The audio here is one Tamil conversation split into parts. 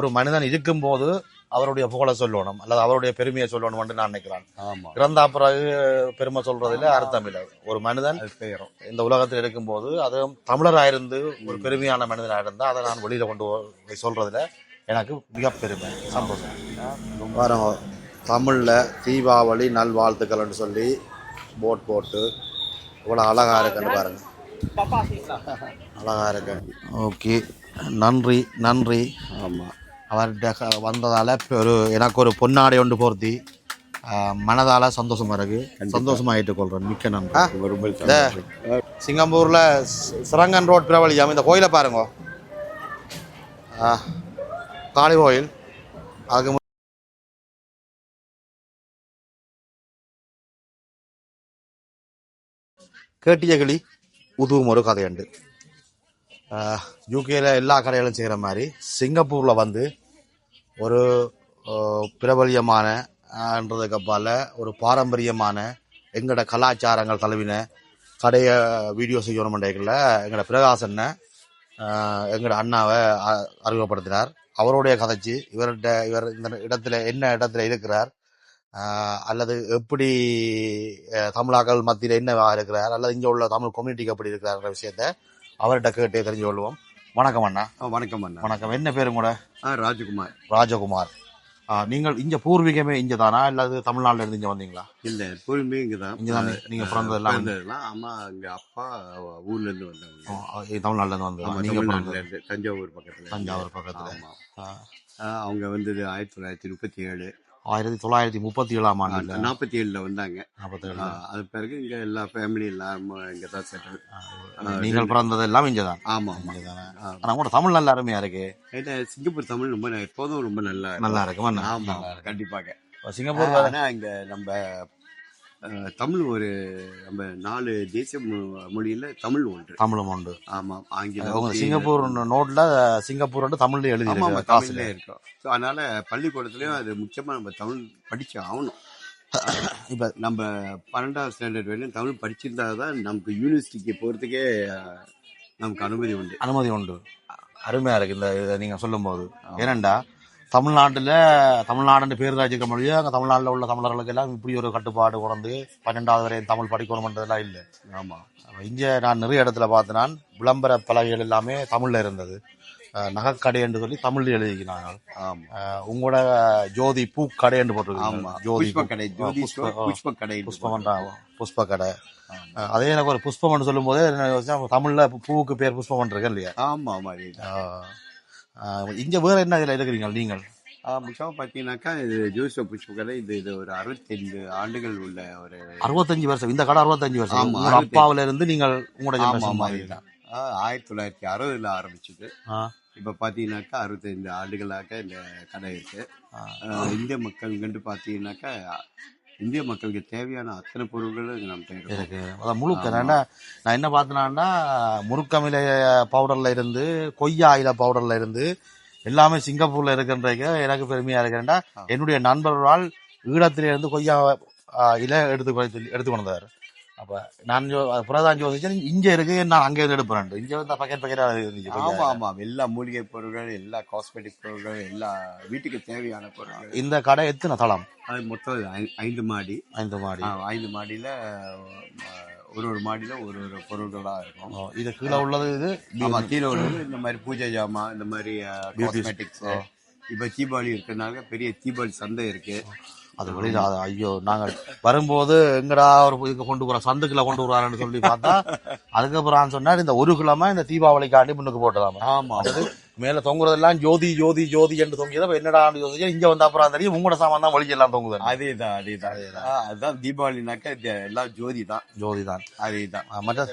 ஒரு மனிதன் இருக்கும்போது அவருடைய புகழை சொல்லணும் அல்லது அவருடைய பெருமையை சொல்லணும் என்று நான் நினைக்கிறேன். இறந்தா பிறகு பெருமை சொல்றதுல அர்த்தம் இல்லை. ஒரு மனிதன் இந்த உலகத்தில் இருக்கும்போது அதுவும் தமிழராயிருந்து ஒரு பெருமையான மனிதனாக இருந்தால் அதை நான் வெளியில கொண்டு போய் சொல்றதுல எனக்கு மிக பெருமை, சந்தோஷம். பாருங்க, தமிழ்ல தீபாவளி நல்வாழ்த்துக்கள்னு சொல்லி போட் போட்டு இவ்வளோ அழகா இருக்குன்னு பாருங்க, அழகா இருக்கு. ஓகே, நன்றி நன்றி. ஆமாம், அவர்கிட்ட வந்ததால் எனக்கு ஒரு பொன்னாடை ஒன்று போர்த்தி மனதால் சந்தோஷமாக இருக்குது. சந்தோஷமாக கொள்கிறேன். மிக்க நன்றி. இந்த சிங்கப்பூரில் சிரங்கன் ரோட் பிரபலியம் இந்த கோயிலை பாருங்க, காளி கோயில். அதுக்கு கேட்டிய கிளி உதுவும் ஒரு கதையுண்டு. யூகேல எல்லா கடைகளும் செய்கிற மாதிரி சிங்கப்பூரில் வந்து ஒரு பிரபல்யமானன்றதுக்கு அப்பால் ஒரு பாரம்பரியமான எங்களோட கலாச்சாரங்கள் தழுவின கடையை வீடியோ செய்யணும் மண்டைகளில் எங்களோட பிரகாசனை எங்களோட அண்ணாவை அறிமுகப்படுத்தினார். அவருடைய கதைச்சு இவர் இந்த இடத்துல என்ன இடத்துல இருக்கிறார், அல்லது எப்படி தமிழாக்கள் மத்தியில் என்னவாக இருக்கிறார், அல்லது இங்கே உள்ள தமிழ் கம்யூனிட்டிக்கு எப்படி இருக்கிறார்ன்ற விஷயத்த அவர்கிட்ட கேட்டே தெரிஞ்சு கொள்வோம். வணக்கம் அண்ணா. வணக்கம் அண்ணா. வணக்கம். என்ன பேரு கூட? ராஜகுமார். ராஜகுமார். நீங்கள் இங்க பூர்வீகமே இங்க தானா அல்லது தமிழ்நாடுல இருந்து இங்க வந்தீங்களா? இல்ல, பூர்வீகமே இங்கதான். இங்கதான் நீங்க பிறந்ததெல்லாம்? ஆமா, எங்க அப்பா ஊர்ல இருந்து வந்தாங்க. தமிழ்நாடுல இருந்து வந்தாங்க. நீங்க பிறந்தது தஞ்சாவூர் பக்கத்துல. தஞ்சாவூர் பக்கத்துல. அவங்க வந்தது 1937. 1937ஆம் ஆண்டு 47ல வந்தாங்க. 47. அது பிறகு இங்க எல்லா ஃபேமிலி எல்லாம் இங்கதான் செட்டில். நீங்கள் பிறந்தது எல்லாம் இங்கதான்? ஆமா, ஆனா கூட தமிழ் நல்ல அருமையா இருக்கு. சிங்கப்பூர் தமிழ் ரொம்ப எப்போதும் ரொம்ப நல்லா இருக்கு. ஆமா, கண்டிப்பாக. சிங்கப்பூர் இங்க நம்ம தமிழ் ஒரு நம்ம 4 தேசிய மொழியில தமிழ் ஒன்று. தமிழும் உண்டு. ஆமா, ஆங்கிலம். சிங்கப்பூர் நோட்ல சிங்கப்பூர் தமிழ்ல எழுதி தமிழ்ல இருக்கும். அதனால பள்ளிக்கூடத்துலயும் அது முக்கியமா நம்ம தமிழ் படிச்சு ஆகணும். இப்ப நம்ம 12வது ஸ்டாண்டர்ட் வரையும் தமிழ் படிச்சிருந்தாதான் நமக்கு யூனிவர்சிட்டிக்கு போறதுக்கே நமக்கு அனுமதி உண்டு. அருமையா இருக்கு இந்த இதை நீங்க சொல்லும் போது. ஏனண்டா தமிழ்நாடு பேர் ராஜிக்க மொழியோ அங்கே தமிழ்நாட்டில் உள்ள தமிழர்களுக்கு எல்லாம் இப்படி ஒரு கட்டுப்பாடு கொண்டு 12வது வரை தமிழ் படிக்கணும்ன்றதெல்லாம் இல்லை. ஆமாம், இங்கே நான் நிறைய இடத்துல பார்த்து நான் விளம்பர பலகைகள் எல்லாமே தமிழில் இருந்தது. நகைக்கடை என்று சொல்லி தமிழில் எழுதிக்கிறாங்க. உங்களோட ஜோதி பூக்கடை என்று போட்டிருக்காங்க. ஜோதி புஷ்பக்கடை. அதே எனக்கு ஒரு புஷ்பம் சொல்லும் போதே தமிழ்ல பூவுக்கு பேர் புஷ்பம் இருக்கு இல்லையா? ஆமா ஆமா. இங்க வேற என்ன இதுல இருக்கிறீங்க நீங்கள்? முக்கியமா பாத்தீங்கன்னாக்கா இது ஜோசப் புஷ்பக்கடை. இது ஒரு 65 ஆண்டுகள் உள்ள ஒரு 65 வருஷம். இந்த கடை 65 வருஷம். அப்பாவில இருந்து நீங்கள் உங்களோட 1960ல ஆரம்பிச்சது. இப்ப பாத்தீங்கன்னாக்கா 65 ஆண்டுகளாக இந்த கடை இருக்கு. இந்திய மக்கள் கண்டு பாத்தீங்கன்னாக்கா இந்திய மக்களுக்கு தேவையான அத்தனை பொருட்களும் நம்ம இருக்கு. அதான் முழுக்க நான் என்ன பார்த்தேன்னா முருக்கமில பவுடர்ல இருந்து கொய்யா இல பவுடர்ல இருந்து எல்லாமே சிங்கப்பூர்ல இருக்குன்றீங்க. எனக்கு பெருமையா இருக்கேன்டா. என்னுடைய நண்பர்களால் ஈழத்திலிருந்து கொய்யா இல எடுத்து கொண்டாரு. அப்ப நான் புறதான் யோசிச்சேன், இங்க இருக்கு நான் அங்கே எடுப்பேன். இங்க வந்து பக்கெட் இருந்துச்சு. ஆமா ஆமா, எல்லா மூலிகை பொருட்கள், எல்லா காஸ்மெட்டிக் பொருட்கள், எல்லா வீட்டுக்கு தேவையான பொருட்கள். இந்த கடை எத்தனை தளம்? அது மொத்தம் 5 மாடி. 5 மாடியில ஒரு மாடியில ஒரு பொருட்களா இருக்கும். இது கீழே உள்ளது இது கீழே உள்ளது இந்த மாதிரி பூஜை ஜாமான், இந்த மாதிரி காஸ்மெட்டிக்ஸ். இப்ப தீபாவளி இருக்கிறதுனால பெரிய தீபாவளி சந்தை இருக்கு. அது வெளியில ஐயோ, நாங்கள் வரும்போது எங்கடா ஒரு இதுக்கு கொண்டு போற சந்துக்குள்ள கொண்டு வரான்னு சொல்லி பார்த்தா அதுக்கப்புறம் சொன்னார் இந்த ஒரு கிழமை இந்த தீபாவளிக்காண்டி முன்னுக்கு போட்டதாமா. ஆமா, அது மேல தொங்குறதெல்லாம் ஜோதி ஜோதி ஜோதி என்று தொங்கியதை என்னடா யோசிச்சு இங்க வந்து அப்புறம் தெரியும் உங்களோட சாமான் தான் வலிக்கு எல்லாம் தொங்குது. அதேதான் அதுதான் தீபாவளினாக்கா எல்லாம் ஜோதி தான். அதேதான் மற்ற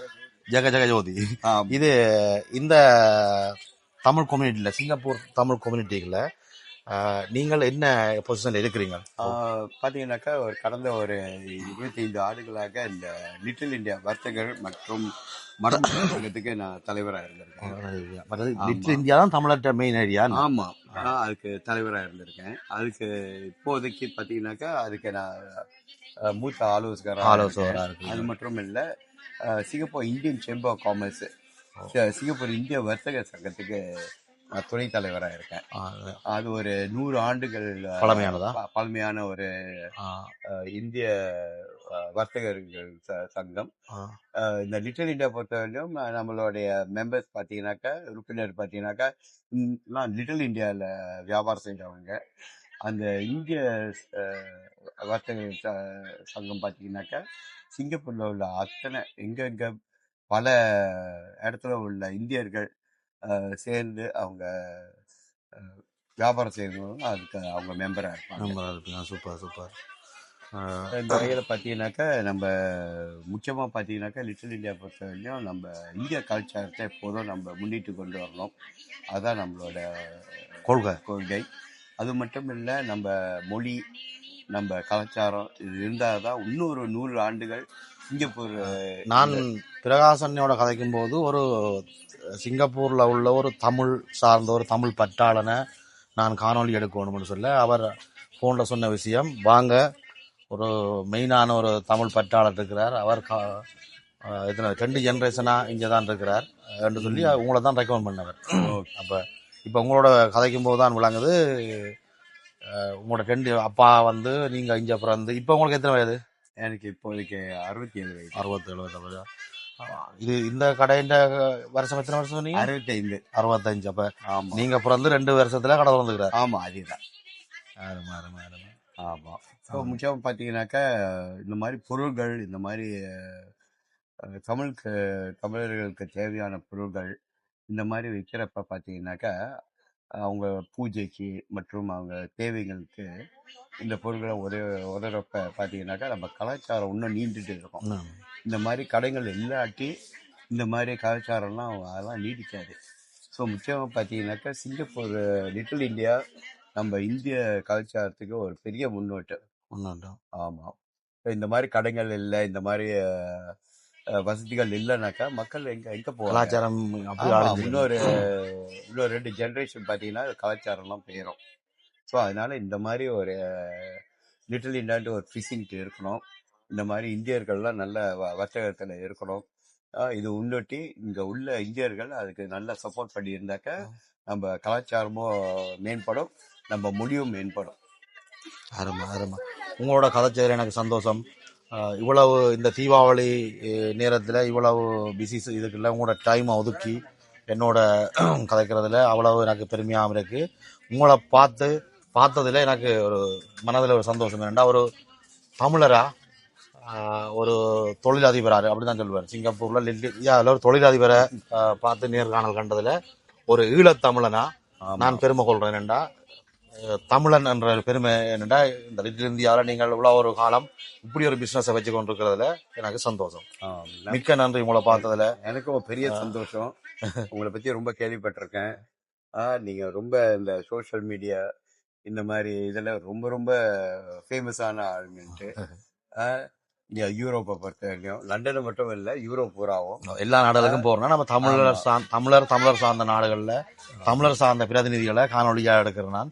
ஜெக ஜெக ஜோதி. இது இந்த தமிழ் கம்யூனிட்டியில, சிங்கப்பூர் தமிழ் கம்யூனிட்டிக்குள்ள நீங்கள் என்ன பொசிஷன்ல இருக்கிறீங்க? பாத்தீங்கன்னாக்கா கடந்த ஒரு 25 ஆண்டுகளாக இந்த லிட்டில் இந்தியா வர்த்தகர் மற்றும் மரம் சங்கத்துக்கு நான் தலைவராக இருந்திருக்கேன். லிட்டில் இந்தியா தான் தமிழர்கிட்ட மெயின் ஐடியா. ஆமா, அதுக்கு தலைவராக இருந்திருக்கேன். அதுக்கு இப்போதைக்கு பாத்தீங்கன்னாக்கா அதுக்கு நான் மூத்த ஆலோசகராக இருக்கு. அது மட்டும் இல்ல, Singapore Indian Chamber of Commerce, Singapore இந்திய வர்த்தக சங்கத்துக்கு துணைத் தலைவராக இருக்கேன். அது ஒரு 100 ஆண்டுகள் பழமையான ஒரு இந்திய வர்த்தகர்கள் சங்கம். இந்த லிட்டில் இந்தியா பொறுத்தவரையிலும் நம்மளுடைய மெம்பர்ஸ் பார்த்தீங்கன்னாக்கா, உறுப்பினர் பார்த்தீங்கன்னாக்கா லிட்டில் இந்தியாவில் வியாபாரம் செஞ்சவங்க. அந்த இந்திய வர்த்தக சங்கம் பார்த்தீங்கன்னாக்கா சிங்கப்பூரில் உள்ள அத்தனை எங்கெங்க பல இடத்துல உள்ள இந்தியர்கள் சேர்ந்து அவங்க வியாபாரம் செய்யறவங்க அதுக்கு அவங்க மெம்பராக இருப்பாங்க. Super super. இந்த வகையில் பார்த்தீங்கன்னாக்கா நம்ம முக்கியமாக பார்த்தீங்கன்னாக்கா லிட்டில் இந்தியா பொறுத்தவரையிலும் நம்ம இந்திய கலாச்சாரத்தை எப்போதும் நம்ம முன்னிட்டு கொண்டு வரணும். அதுதான் நம்மளோட கொள்கை. அது மட்டும் இல்லை, நம்ம மொழி நம்ம கலாச்சாரம் இது இருந்தால் தான் இன்னொரு 100 ஆண்டுகள் சிங்கப்பூர். நான் பிரகாசனோட கதைக்கும் போது ஒரு சிங்கப்பூரில் உள்ள ஒரு தமிழ் சார்ந்த ஒரு தமிழ் பற்றாளனை நான் காணொலி எடுக்கணும்னு சொல்ல அவர் ஃபோனில் சொன்ன விஷயம், வாங்க ஒரு மெயினான ஒரு தமிழ் பற்றாளர் இருக்கிறார், அவர் இத்தனை 2 ஜென்ரேஷனாக இங்கே தான் இருக்கிறார் என்று சொல்லி உங்களை தான் ரெக்கமெண்ட் பண்ணவர். அப்போ இப்போ உங்களோட கதைக்கும் போது தான் விளங்குது, உங்களோட 2 அப்பா வந்து நீங்கள் இங்கே பிறந்து இப்போ உங்களுக்கு எத்தனை வயது? எனக்கு இப்போதைக்கு 67 வயது. 67 இது இந்த கடையின் வருஷம் எத்தனை வருஷம் சொன்னீங்க? 65. அப்போ நீங்கள் பிறந்து 2 வருஷத்துல கடை திறந்துக்கிறார். ஆமாம், அதுதான். ஆமாம். ஸோ முக்கியமாக பார்த்தீங்கன்னாக்கா இந்த மாதிரி பொருள்கள், இந்த மாதிரி தமிழர்களுக்கு தேவையான பொருள்கள் இந்த மாதிரி விற்கிறப்ப பார்த்தீங்கன்னாக்கா அவங்க பூஜைக்கு மற்றும் அவங்க தேவைகளுக்கு இந்த பொருட்களை உதவுறப்ப பார்த்தீங்கன்னாக்கா நம்ம கலாச்சாரம் இன்னும் நீண்டுட்டு இருக்கும். இந்த மாதிரி கடைகள் இல்லாட்டி இந்த மாதிரி கலாச்சாரம்லாம் அதெல்லாம் நீடிக்காது. ஸோ முக்கியமாக பார்த்தீங்கன்னாக்கா சிங்கப்பூர் லிட்டில் இந்தியா நம்ம இந்திய கலாச்சாரத்துக்கு ஒரு பெரிய முன்னோட்டம். ஆமாம். இந்த மாதிரி கடைகள் இல்லை, இந்த மாதிரி வசதிகள் இல்லைனாக்கா மக்கள் எங்கே போவாங்க? கலாச்சாரம் இன்னொரு 2 ஜென்ரேஷன் பார்த்தீங்கன்னா கலாச்சாரம்லாம் போயிடும். ஸோ அதனால இந்த மாதிரி ஒரு லிட்டில் இண்டியான்ட்டு ஒரு ஃபிஷிங்ட்டு இருக்கணும். இந்த மாதிரி இந்தியர்கள்லாம் நல்ல வர்த்தகத்தில் இருக்கணும். இது முன்னொட்டி இங்கே உள்ள இந்தியர்கள் அதுக்கு நல்லா சப்போர்ட் பண்ணியிருந்தாக்கா நம்ம கலாச்சாரமும் மேம்படும், நம்ம மொழியும் மேம்படும். அருமை. உங்களோட கதைச்சதில் எனக்கு சந்தோஷம். இவ்வளவு இந்த தீபாவளி நேரத்தில் இவ்வளவு பிஸி இதுக்குள்ள உங்களோட டைமை ஒதுக்கி என்னோட கதைக்கிறதுல அவ்வளவு எனக்கு பெருமையாக இருக்குது. உங்களை பார்த்ததில் எனக்கு ஒரு மனதில் ஒரு சந்தோஷம். என்னென்னா ஒரு தமிழராக ஒரு தொழிலதிபராக அப்படி தான் சொல்லுவார். சிங்கப்பூரில் அதில் ஒரு தொழிலதிபரை பார்த்து நேர்காணல் கண்டதில் ஒரு ஈழத்தமிழனா நான் பெருமை கொள்கிறேன். என்னென்னா தமிழன் என்ற பெருமை என்னென்னா இந்த லிட்டில் இந்தியாவில் நீங்கள் இவ்வளோ ஒரு காலம் இப்படி ஒரு பிஸ்னஸை வச்சு கொண்டிருக்கிறதுல எனக்கு சந்தோஷம். மிக்க நன்றி உங்களை பார்த்ததில். எனக்கும் பெரிய சந்தோஷம். உங்களை பற்றி ரொம்ப கேள்விப்பட்டிருக்கேன். நீங்கள் ரொம்ப இந்த சோஷியல் மீடியா இந்த மாதிரி இதில் ரொம்ப ரொம்ப ஃபேமஸான ஆளுங்கன்ட்டு. யூரோப்பை பொறுத்த வரைக்கும் லண்டனை மட்டும் இல்லை, யூரோப் பூராவும் எல்லா நாடுகளுக்கும் போகிறோம்னா நம்ம தமிழர் சார்ந்த நாடுகளில் தமிழர் சார்ந்த பிரதிநிதிகளை காணொலியாக எடுக்கிறேன் நான்.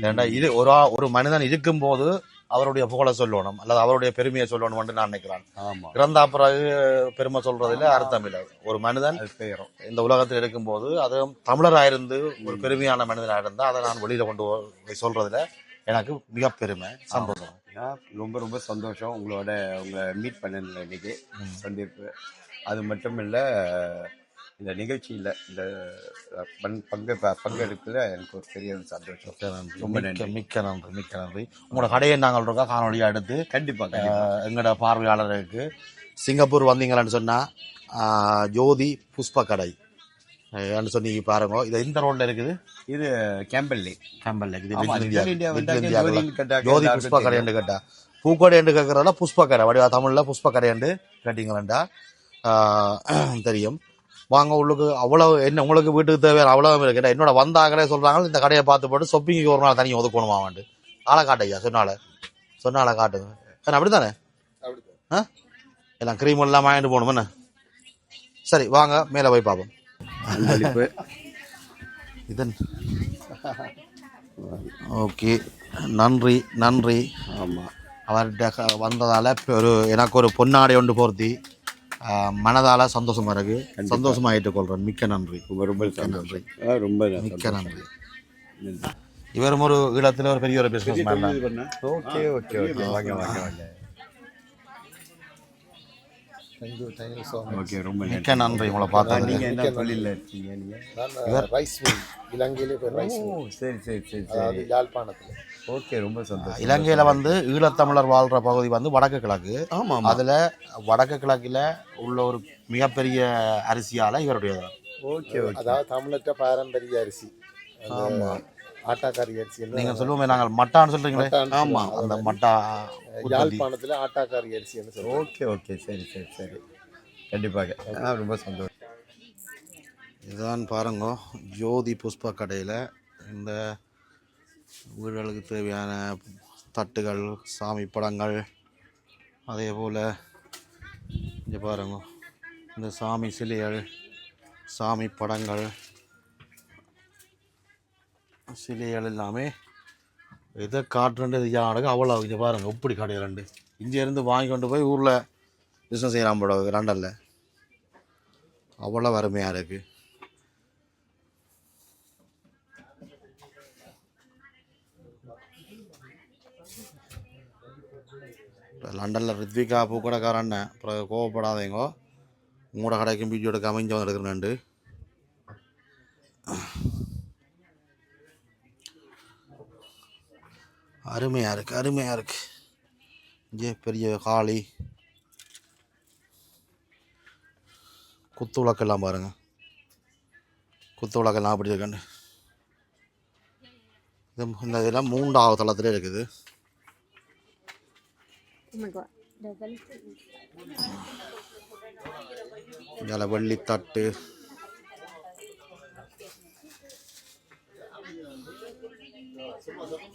ஏன்னா இது ஒரு மனிதன் இருக்கும்போது அவருடைய புகழை சொல்லணும் அல்லது அவருடைய பெருமையை சொல்லணும்னு நான் நினைக்கிறேன். இறந்தா பிறகு பெருமை சொல்றதுல அர்த்தம் இல்லை. ஒரு மனிதன் இந்த உலகத்தில் இருக்கும்போது அதுவும் தமிழராக இருந்து ஒரு பெருமையான மனிதனாக இருந்தால் அதை நான் வெளியில கொண்டு போய் சொல்றதுல எனக்கு மிக பெருமை, சந்தோஷம். ரொம்ப ரொம்ப சந்தோஷம் உங்களை மீட் பண்ணல இன்னைக்கு சந்திப்பு. அது மட்டும் இல்லை, இந்த நிகழ்ச்சியில் இந்த பங்கெடுக்கல எனக்கு ஒரு பெரிய சந்தோஷம். ரொம்ப நன்றி. மிக்க நன்றி. உங்களோட கடையை நாங்கள் இருக்கா காணொலியாக எடுத்து கண்டிப்பாக எங்களோட பார்வையாளருக்கு சிங்கப்பூர் வந்தீங்களான்னு சொன்னால் ஜோதி புஷ்ப கடை சொன்னீங்க பாருங்க. இது இந்த ரோட்ல இருக்குது. இது கேம்பல் லேக். ஜோதி புஷ்ப கடை என்று கேட்டா பூக்கடை என்று கேட்கறதா புஷ்ப கடை வடிவா தமிழ்ல புஷ்ப கடை என்று கேட்டீங்களா தெரியும். வாங்க உள்ளுக்கு அவ்வளவு என்ன உங்களுக்கு வீட்டுக்கு தேவையான அவ்வளவு இருக்கு. என்னோட வந்தாங்களே சொல்றாங்க இந்த கடையை பார்த்து போட்டு ஷாப்பிங்க்கு ஒரு நாள் தனியாக ஒதுக்கணுமாவாண்டு. ஆளை காட்டையா சொன்னால காட்டுங்க. அப்படித்தானே எல்லாம் கிரீம் எல்லாம் வாங்கிட்டு போகணும் என்ன. சரி வாங்க மேலே போய் பார்ப்போம். இதன் ஓகே, நன்றி. ஆமாம், அவர்கிட்ட வந்ததால் எனக்கு ஒரு பொன்னாடை ஒன்று போர்த்தி மனதால சந்தோஷமா இருக்கு. சந்தோஷமா ஏற்றுக்கொள்கிறேன். மிக்க நன்றி. ரொம்ப நன்றி. ரொம்ப மிக்க நன்றி. இவரும் ஒரு ஈழத்தில் ஒரு பெரிய ஒரு பிஸ்னஸ் மேன் தான். ஓகே ஓகே ஓகே வாங்க வாங்க வாங்க. ஓகே ரொம்ப மிக்க நன்றி உங்களை பார்த்தா. நீங்கள் என்ன தொழிலில் இருக்கீங்க? நீங்கள் ரைஸ் மில் இலங்கையிலே ரைஸ் மில். சரி சரி சரி அதாவது சரி. யாழ்ப்பாணத்தில். ஓகே ரொம்ப சந்தோஷம். இலங்கையில் வந்து ஈழத்தமிழர் வாழ்கிற பகுதி வந்து வடக்கு கிழக்கு. ஆமாம் அதில் வடக்கு கிழக்கில் உள்ள ஒரு மிகப்பெரிய அரிசியால் இவருடைய ஓகே ஓகே. அதாவது தமிழற்ற பாரம்பரிய அரிசி. ஆமாம் ஆட்டாக்காரி அரிசி. நீங்கள் சொல்லுவோமே நாங்கள் மட்டான்னு சொல்கிறீங்களே. ஆமாம் அந்த மட்டா யாழ்ப்பாணத்தில் ஆட்டாக்காரி அரிசின்னு சொல்லுவோம். ஓகே ஓகே சரி சரி சரி கண்டிப்பாக ரொம்ப சந்தோஷம். இதுதான் பாருங்க ஜோதி புஷ்ப கடையில் இந்த வீடுகளுக்கு தேவையான தட்டுகள், சாமி படங்கள், அதே போல் இங்கே பாருங்க இந்த சாமி சிலைகள், சாமி படங்கள், சிலைகள் எல்லாமே எதை காட்டுறது யாருக்கு அவ்வளோ. இங்கே பாருங்கள் இப்படி கடையில் ரெண்டு இங்கேருந்து வாங்கி கொண்டு போய் ஊரில் பிஸ்னஸ் செய்யலாம் போட லண்டனில். அவ்வளோ அருமையாக இருக்குது. லண்டனில் ரித்விகா பூக்கடைக்காரன் அப்புறம் கோவப்படாதீங்கோ, உங்களோட கடைக்கும் வீடியோ எடுக்காமல் இங்கே வந்து எடுக்கிறேன்ண்டு. அருமையாக இருக்குது அருமையாக இருக்குது. இங்கே பெரிய காளி குத்து விளக்கெல்லாம் பாருங்கள். குத்து விளக்கெல்லாம் அப்படி இருக்கண்டு. இந்த இதெல்லாம் 3வது தளத்தில் இருக்குது. இதில் வெள்ளித்தட்டு,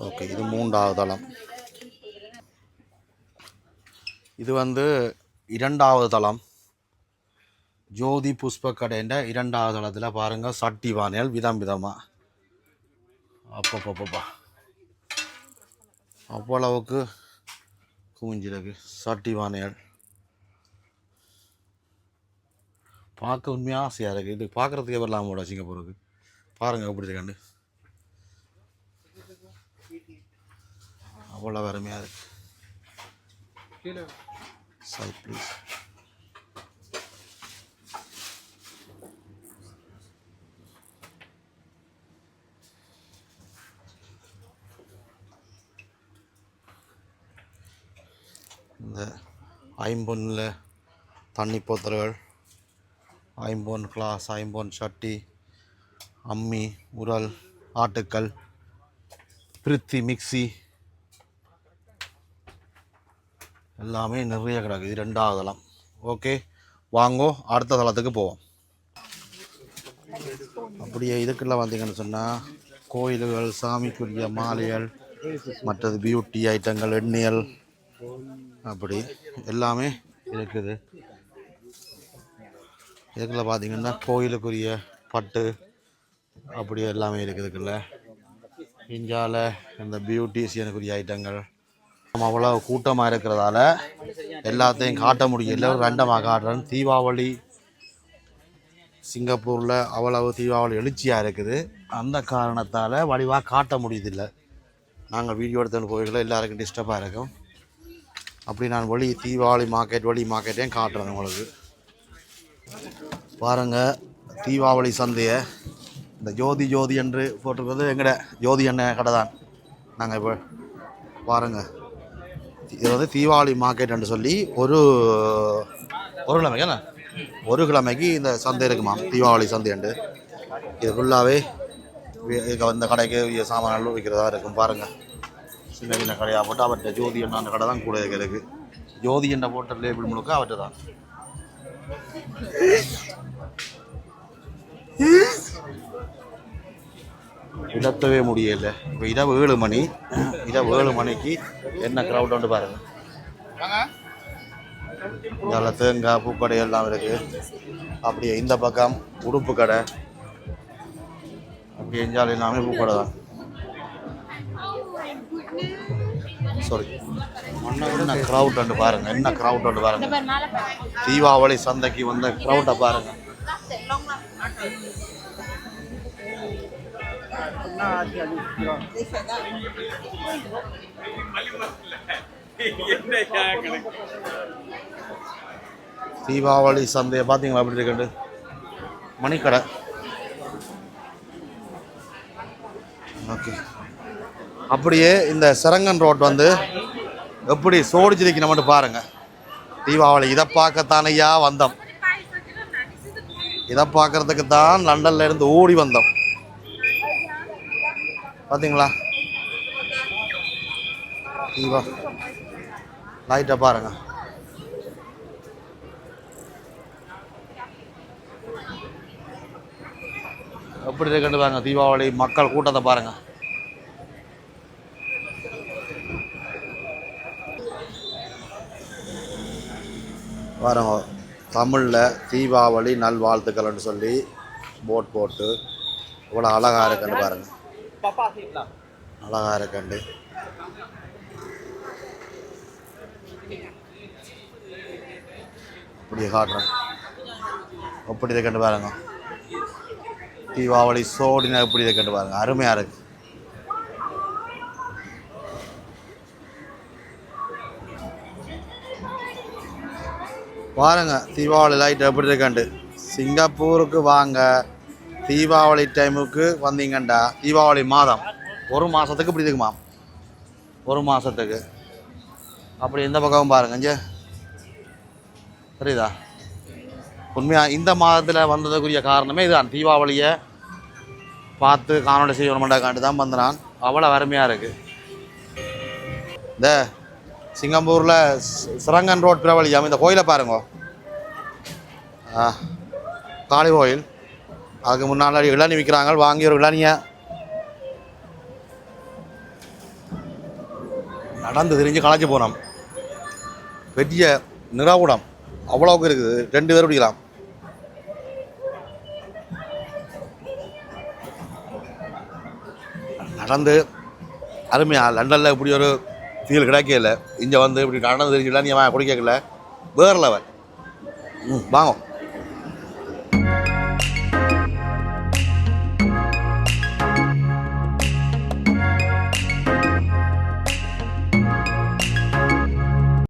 ஓகே இது 3வது தளம். இது வந்து 2வது தளம். ஜோதி புஷ்ப கடைன்ற 2வது தளத்தில் பாருங்கள் சட்டி பானைகள் விதம் விதமாக. அப்பப்பப்பா அவ்வளவுக்கு குவிஞ்சிருக்கு சட்டி பானைகள். பார்க்க உண்மையாக ஆசையாக இருக்குது. இது பார்க்குறதுக்கே வரலாம் போட சிங்கப்பூருக்கு. பாருங்கள் எப்படி இருக்காண்டு. அவ்வளோ அருமையாக இருக்கு. Side please. இந்த ஐம்பொன்னில் தண்ணி போத்தல்கள், ஐம்பொன் கிளாஸ், ஐம்பொன் சட்டி, அம்மி, உரல், ஆட்டுக்கல், பிரித்தி, மிக்சி எல்லாமே நிறைய கிடக்குது. இது 2வது தளம். ஓகே வாங்கோ அடுத்த தளத்துக்கு போவோம். அப்படியே இதுக்குள்ள வந்தீங்கன்னு சொன்னால் கோயில்கள், சாமிக்குரிய மாலைகள், மற்றது பியூட்டி ஐட்டங்கள், எண்ணெயல் அப்படி எல்லாமே இருக்குது. இதுக்குள்ள பார்த்தீங்கன்னா கோயிலுக்குரிய பட்டு அப்படி எல்லாமே இருக்குதுக்குள்ள. இந்தியாவில் இந்த பியூட்டிஷியனுக்குரிய ஐட்டங்கள். நம்ம அவ்வளோ கூட்டமாக இருக்கிறதால எல்லாத்தையும் காட்ட முடியல. ஒரு ரெண்டமாக காட்டுறேன். தீபாவளி சிங்கப்பூரில் அவ்வளவு தீபாவளி எழுச்சியாக இருக்குது. அந்த காரணத்தால் வடிவாக காட்ட முடியுதில்லை. நாங்கள் வீடியோ எடுத்துன்னு போய்களை எல்லாருக்கும் டிஸ்டர்பாக இருக்கும். அப்படி நான் தீபாவளி மார்க்கெட்டையும் காட்டுறேன் உங்களுக்கு. பாருங்கள் தீபாவளி சந்தையை இந்த ஜோதி என்று போட்டிருக்கிறது எங்கட ஜோதி எண்ணெய் கடை தான். நாங்கள் இப்போ பாருங்கள் இது வந்து தீபாவளி மார்க்கெட் என்று சொல்லி ஒரு கிழமைக்கு என்ன ஒரு கிழமைக்கு இந்த சந்தை இருக்குமா, தீபாவளி சந்தை என்று. இது ஃபுல்லாகவே இந்த கடைக்கு சாமான்கள் விற்கிறதா இருக்கும். பாருங்கள் சின்ன சின்ன கடையாக போட்டு அவர்கிட்ட ஜோதி எண்ணெய் அந்த கடை தான் கூட இருக்குது. ஜோதி எண்ணெய் போட்ட லேபிள் முழுக்க அவர்கிட்ட தான். விடத்தவே முடியல. இப்போ இரவு 7 மணி. இரவு 7 மணிக்கு என்ன க்ரௌட் வந்து பாருங்கள். இதில் தேங்காய் பூக்கடை எல்லாம் இருக்குது. அப்படியே இந்த பக்கம் உடுப்பு கடை, அப்படி எஞ்சால் எல்லாமே பூக்கடை தான். சாரி, என்ன க்ரௌட் வந்து பாருங்க, என்ன க்ரௌட் வந்து பாருங்க. தீபாவளி சந்தைக்கு வந்த க்ரௌட்டை பாருங்க. தீபாவளி சந்தையை பார்த்தீங்களா அப்படி இருக்கு. மணிக்கடை. ஓகே, அப்படியே இந்த சரங்கன் ரோட் வந்து எப்படி சோடிச்சிருக்கணும் மட்டும் பாருங்க. தீபாவளி இதை பார்க்கத்தானையா வந்தோம், இதை பார்க்கறதுக்கு தான் லண்டன்ல இருந்து ஓடி வந்தோம். பார்த்தீங்களா தீபா லைட்டை பாருங்க. எப்படி இருக்குன்னு பாருங்க. தீபாவளி மக்கள் கூட்டத்தை பாருங்க. பாருங்க, தமிழில் தீபாவளி நல்வாழ்த்துக்கள்னு சொல்லி போட் போட்டு இவ்வளோ அழகாக இருக்குன்னு பாருங்க. அழகாக இருக்கண்டு. அப்படியே காட்டுறேன், எப்படி இருக்குன்னு பாருங்க. தீபாவளி சோடினா எப்படி இருக்குன்னு பாருங்க, அருமையாக இருக்கு. பாருங்க தீபாவளி லைட் எப்படி இருக்காண்டு. சிங்கப்பூருக்கு வாங்க, தீபாவளி டைமுக்கு வந்தீங்கண்டா. தீபாவளி மாதம் ஒரு மாதத்துக்கு இப்படி இருக்குமா, ஒரு மாதத்துக்கு. அப்படி இந்த பக்கமும் பாருங்க, இங்கே சரிதா. உண்மையாக இந்த மாதத்தில் வந்ததுக்குரிய காரணமே இதுதான். தீபாவளியை பார்த்து காணொலி செய்யணுமெண்டாக்காண்டி தான் வந்தான். அவ்வளோ அருமையாக இருக்குது. இந்த சிங்கப்பூரில் சிரங்கன் ரோட் பிரபலியம் இந்த கோயிலை பாருங்க. காளி கோயில். அதுக்கு முன்னாடி இளநீ விற்கிறாங்க. வாங்கி ஒரு இளநியை நடந்து திரிஞ்சு களைச்சி போனோம். பெரிய நிறவுடம் அவ்வளோக்கு இருக்குது, 2 பேர் பிடிக்கலாம். நடந்து அருமையாக லண்டனில் இப்படி ஒரு ஃபீல் கிடைக்கல. இங்கே வந்து இப்படி நடந்து தெரிஞ்சுக்கலாம், நீ குடிக்கல, வேறு லெவல். வாங்க.